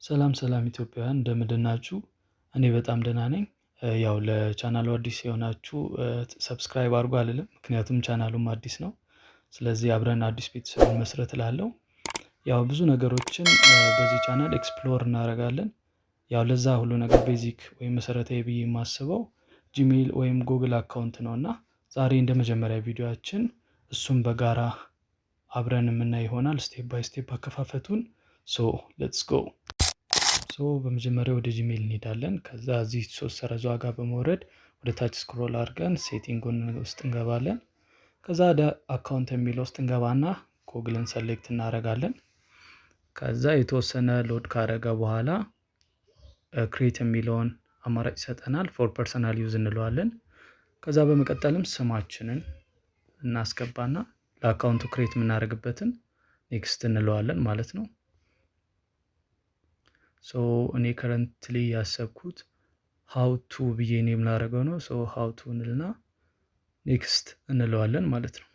ሰላም ሰላም ኢትዮጵያውያን እንደምንድን ናችሁ? እኔ በጣም ደህና ነኝ። ያው ለቻናሉ አዲስ የሆናችሁ ሰብስክራይብ አድርጉ አልልም፣ ምክንያቱም ቻናሉም አዲስ ነው። ስለዚህ አብረን አዲስ ቤተሰብ እንመስረት እላለሁ። ያው ብዙ ነገሮችን በዚህ ቻናል ኤክስፕሎር እናደርጋለን። ያው ለዛ ሁሉ ነገር ቤዚክ ወይም መሰረታዊ ብዬ የማስበው ጂሜል ወይም ጉግል አካውንት ነው እና ዛሬ እንደ መጀመሪያ ቪዲዮአችን እሱም በጋራ አብረን የምናይ ይሆናል። ስቴፕ ባይ ስቴፕ አከፋፈቱን። ሶ ሌትስ ጎ። በመጀመሪያ ወደ ጂሜል እንሄዳለን። ከዛ እዚህ ሶስት ሰረዟ ጋር በመውረድ ወደ ታች ስክሮል አድርገን ሴቲንጉን ውስጥ እንገባለን። ከዛ ወደ አካውንት የሚለው ውስጥ እንገባና ጉግልን ሰሌክት እናደርጋለን። ከዛ የተወሰነ ሎድ ካረገ በኋላ ክሬት የሚለውን አማራጭ ይሰጠናል። ፎር ፐርሰናል ዩዝ እንለዋለን። ከዛ በመቀጠልም ስማችንን እናስገባና ለአካውንቱ ክሬት የምናደርግበትን ኔክስት እንለዋለን ማለት ነው። እኔ ከረንትሊ ያሰብኩት ሃው ቱ ብዬ ኔም ላደርገው ነው። ሃው ቱ እንልና ኔክስት እንለዋለን ማለት ነው።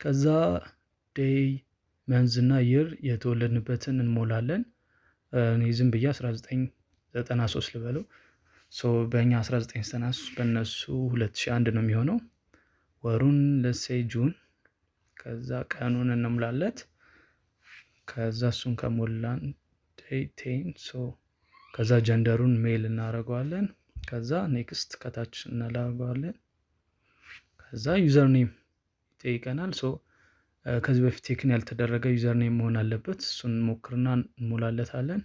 ከዛ ዴይ መንዝ እና ይር የተወለድንበትን እንሞላለን። እኔ ዝም ብዬ 1993 ልበለው። በእኛ 1993 በእነሱ 2001 ነው የሚሆነው። ወሩን ለሴይ ጁን። ከዛ ቀኑን እንሙላለት። ከዛ እሱን ከሞላን ቴን ከዛ ጀንደሩን ሜል እናደርገዋለን። ከዛ ኔክስት ከታች እናደርገዋለን። ከዛ ዩዘር ኔም ይጠይቀናል። ከዚህ በፊት ቴክን ያልተደረገ ዩዘር ኔም መሆን አለበት። እሱን ሞክርና እንሞላለታለን።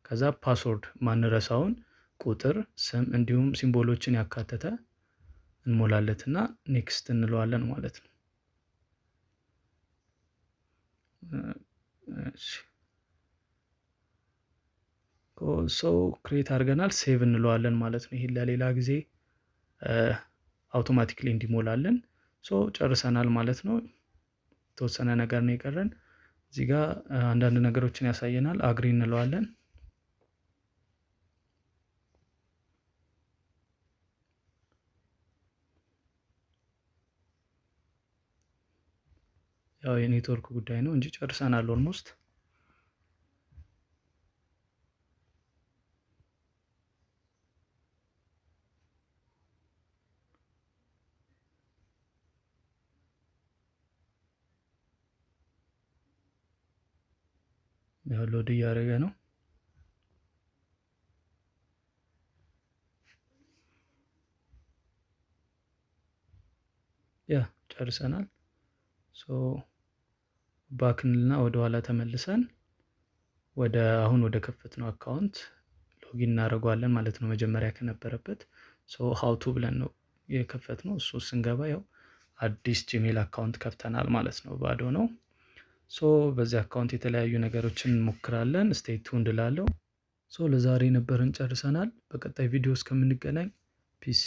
ከዛ ፓስወርድ ማንረሳውን ቁጥር፣ ስም እንዲሁም ሲምቦሎችን ያካተተ እንሞላለትና ኔክስት እንለዋለን ማለት ነው። ክሬት አድርገናል፣ ሴቭ እንለዋለን ማለት ነው። ይሄን ለሌላ ጊዜ አውቶማቲክሊ እንዲሞላለን ጨርሰናል ማለት ነው። የተወሰነ ነገር ነው የቀረን። እዚህ ጋር አንዳንድ ነገሮችን ያሳየናል። አግሪ እንለዋለን። ያው የኔትወርክ ጉዳይ ነው እንጂ ጨርሰናል ኦልሞስት። ያው ሎድ እያደረገ ነው። ያ ጨርሰናል። ባክንልና ወደ ኋላ ተመልሰን አሁን ወደ ከፈትነው አካውንት ሎጊን እናደርገዋለን ማለት ነው። መጀመሪያ ከነበረበት ሃው ቱ ብለን ነው የከፈትነው። እሱ ስንገባ ያው አዲስ ጂሜል አካውንት ከፍተናል ማለት ነው። ባዶ ነው። በዚህ አካውንት የተለያዩ ነገሮችን እንሞክራለን። ስቴይ ቱንድ እላለሁ። ለዛሬ ነበርን ጨርሰናል። በቀጣይ ቪዲዮ እስከምንገናኝ ፒስ።